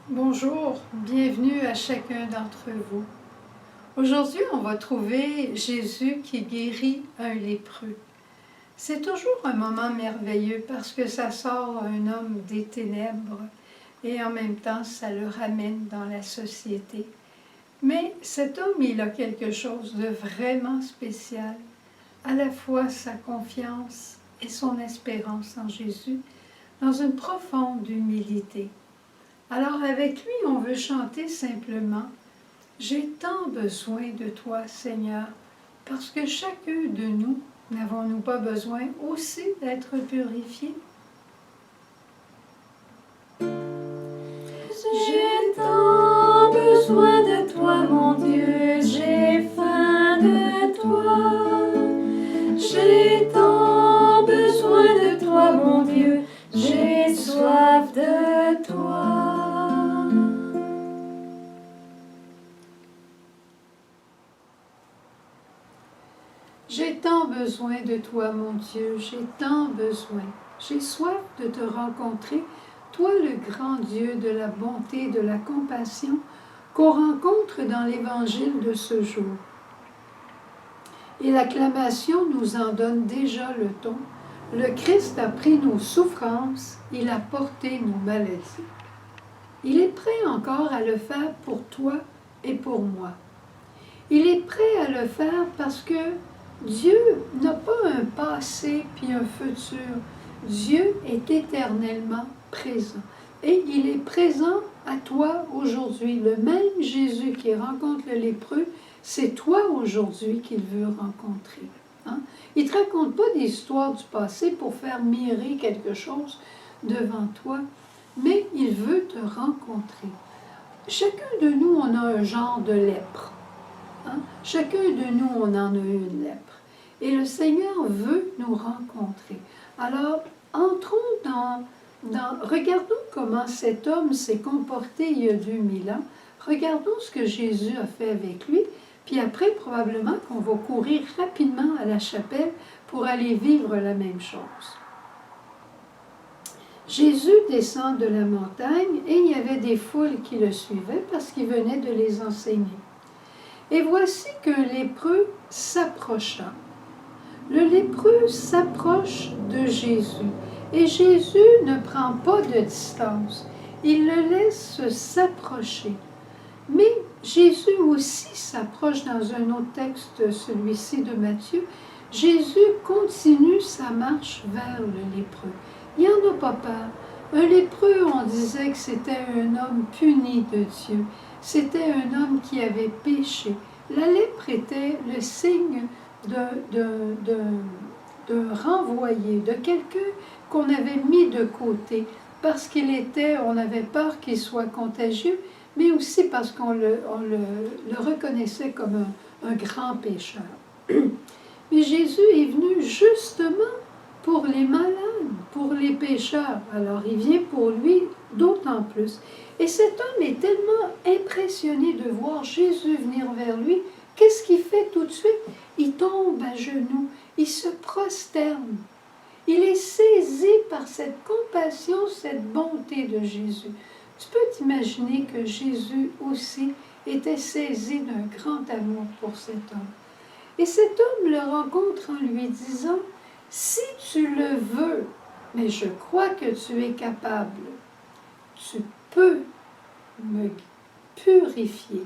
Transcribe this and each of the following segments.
Bonjour, bienvenue à chacun d'entre vous. Aujourd'hui, on va trouver Jésus qui guérit un lépreux. C'est toujours un moment merveilleux parce que ça sort un homme des ténèbres et en même temps, ça le ramène dans la société. Mais cet homme, il a quelque chose de vraiment spécial, à la fois sa confiance et son espérance en Jésus, dans une profonde humilité. Alors avec lui, on veut chanter simplement « J'ai tant besoin de toi, Seigneur », parce que chacun de nous, n'avons-nous pas besoin aussi d'être purifiés? J'ai tant besoin de toi, mon Dieu, j'ai faim de toi. J'ai tant besoin de toi, mon Dieu, j'ai soif de toi. J'ai tant besoin de toi, mon Dieu, j'ai tant besoin. J'ai soif de te rencontrer, toi le grand Dieu de la bonté, de la compassion, qu'on rencontre dans l'Évangile de ce jour. Et l'acclamation nous en donne déjà le ton. Le Christ a pris nos souffrances, il a porté nos maladies. Il est prêt encore à le faire pour toi et pour moi. Il est prêt à le faire parce que Dieu n'a pas un passé puis un futur. Dieu est éternellement présent. Et il est présent à toi aujourd'hui. Le même Jésus qui rencontre le lépreux, c'est toi aujourd'hui qu'il veut rencontrer. Hein? Il ne te raconte pas des histoires du passé pour faire mirer quelque chose devant toi, mais il veut te rencontrer. Chacun de nous, on a un genre de lèpre. Hein? Chacun de nous, on en a une lèpre. Et le Seigneur veut nous rencontrer. Alors, entrons regardons comment cet homme s'est comporté il y a 2000 ans. Regardons ce que Jésus a fait avec lui. Puis après, probablement qu'on va courir rapidement à la chapelle pour aller vivre la même chose. Jésus descend de la montagne et il y avait des foules qui le suivaient parce qu'il venait de les enseigner. Et voici qu'un lépreux s'approcha. Le lépreux s'approche de Jésus. Et Jésus ne prend pas de distance. Il le laisse s'approcher. Mais Jésus aussi s'approche dans un autre texte, celui-ci de Matthieu. Jésus continue sa marche vers le lépreux. Il n'en a pas peur. Un lépreux, on disait que c'était un homme puni de Dieu. C'était un homme qui avait péché. La lèpre était le signe de renvoyer, de quelqu'un qu'on avait mis de côté, parce on avait peur qu'il soit contagieux, mais aussi parce qu'on le reconnaissait comme un grand pécheur. Mais Jésus est venu justement pour les malades, pour les pécheurs. Alors il vient pour lui d'autant plus. Et cet homme est tellement impressionné de voir Jésus venir vers lui, qu'est-ce qu'il fait tout de suite? Il tombe à genoux, il se prosterne. Il est saisi par cette compassion, cette bonté de Jésus. Tu peux t'imaginer que Jésus aussi était saisi d'un grand amour pour cet homme. Et cet homme le rencontre en lui disant, « Si tu le veux, mais je crois que tu es capable, tu peux me purifier. »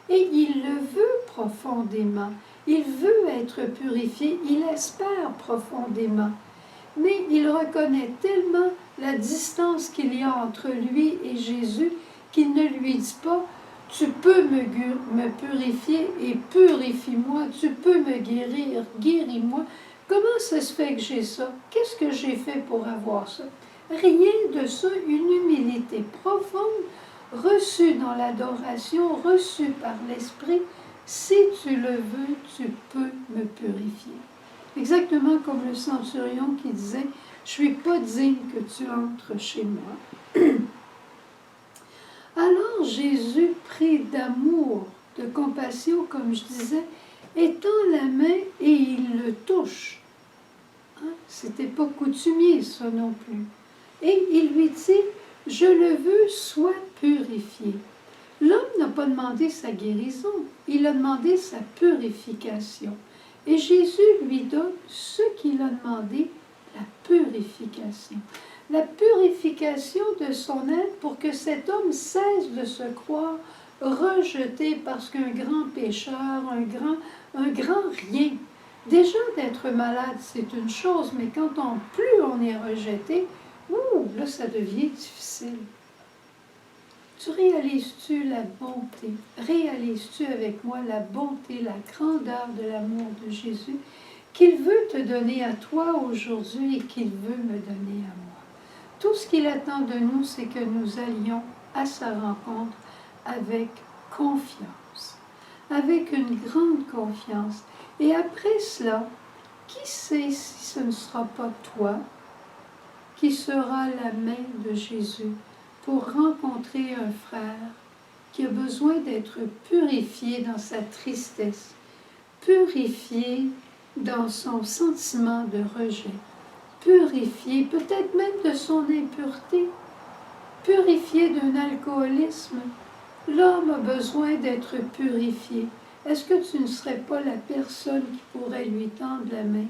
Et il le veut profondément. Il veut être purifié, il espère profondément. Mais il reconnaît tellement la distance qu'il y a entre lui et Jésus qu'il ne lui dit pas « Tu peux me purifier et purifie-moi, tu peux me guérir, guéris-moi. » Comment ça se fait que j'ai ça? Qu'est-ce que j'ai fait pour avoir ça? Rien de ça, une humilité profonde, reçue dans l'adoration, reçue par l'Esprit. Si tu le veux, tu peux me purifier. Exactement comme le centurion qui disait « Je ne suis pas digne que tu entres chez moi. » Alors Jésus, pris d'amour, de compassion, comme je disais, étend la main et il le touche. Hein? C'était pas coutumier ça non plus. Et il lui dit Je le veux, sois purifié. L'homme n'a pas demandé sa guérison, il a demandé sa purification. Et Jésus lui donne ce qu'il a demandé, la purification. La purification de son être pour que cet homme cesse de se croire rejeté parce qu'un grand pécheur, un grand rien. Déjà d'être malade, c'est une chose, mais quand plus on est rejeté, là, ça devient difficile. Tu réalises-tu la bonté? Réalises-tu avec moi la bonté, la grandeur de l'amour de Jésus qu'il veut te donner à toi aujourd'hui et qu'il veut me donner à moi? Tout ce qu'il attend de nous, c'est que nous allions à sa rencontre avec confiance, avec une grande confiance. Et après cela, qui sait si ce ne sera pas toi qui sera la main de Jésus pour rencontrer un frère qui a besoin d'être purifié dans sa tristesse, purifié dans son sentiment de rejet, purifié peut-être même de son impureté, purifié d'un alcoolisme. L'homme a besoin d'être purifié. Est-ce que tu ne serais pas la personne qui pourrait lui tendre la main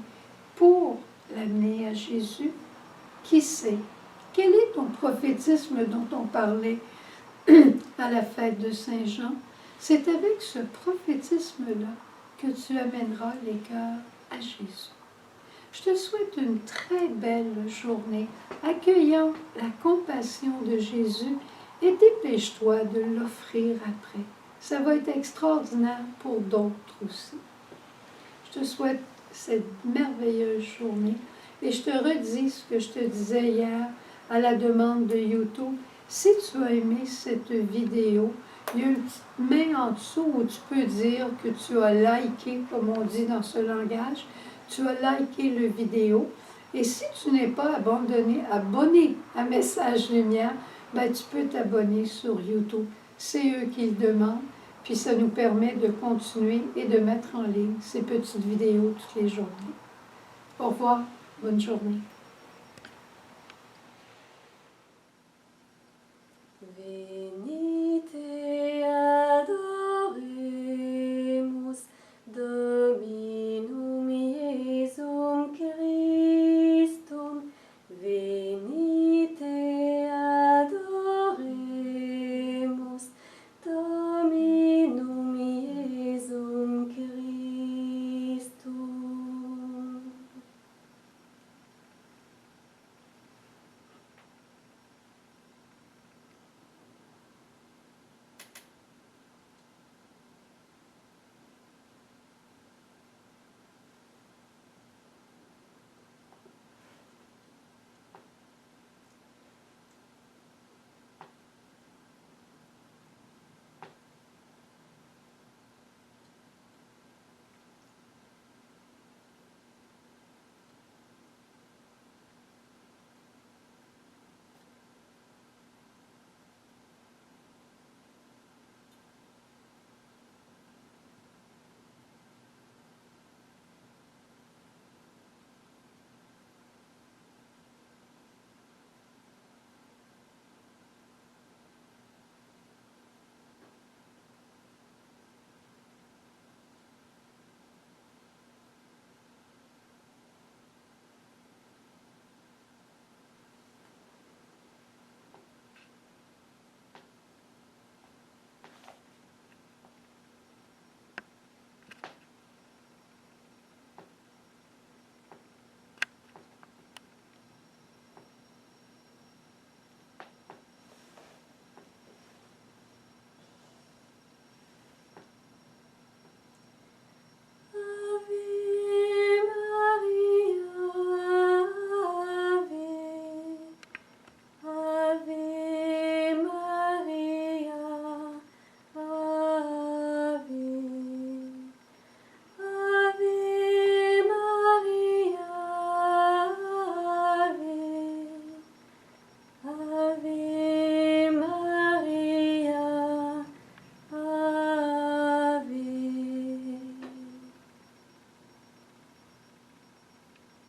pour l'amener à Jésus? Qui sait? Quel est ton prophétisme dont on parlait à la fête de Saint-Jean? C'est avec ce prophétisme-là que tu amèneras les cœurs à Jésus. Je te souhaite une très belle journée, accueillant la compassion de Jésus et dépêche-toi de l'offrir après. Ça va être extraordinaire pour d'autres aussi. Je te souhaite cette merveilleuse journée et je te redis ce que je te disais hier à la demande de YouTube. Si tu as aimé cette vidéo, il y a une petite main en dessous où tu peux dire que tu as liké, comme on dit dans ce langage. Tu as liké la vidéo. Et si tu n'es pas abonné à Message Lumière, tu peux t'abonner sur YouTube. C'est eux qui le demandent. Puis ça nous permet de continuer et de mettre en ligne ces petites vidéos toutes les journées. Au revoir, bonne journée.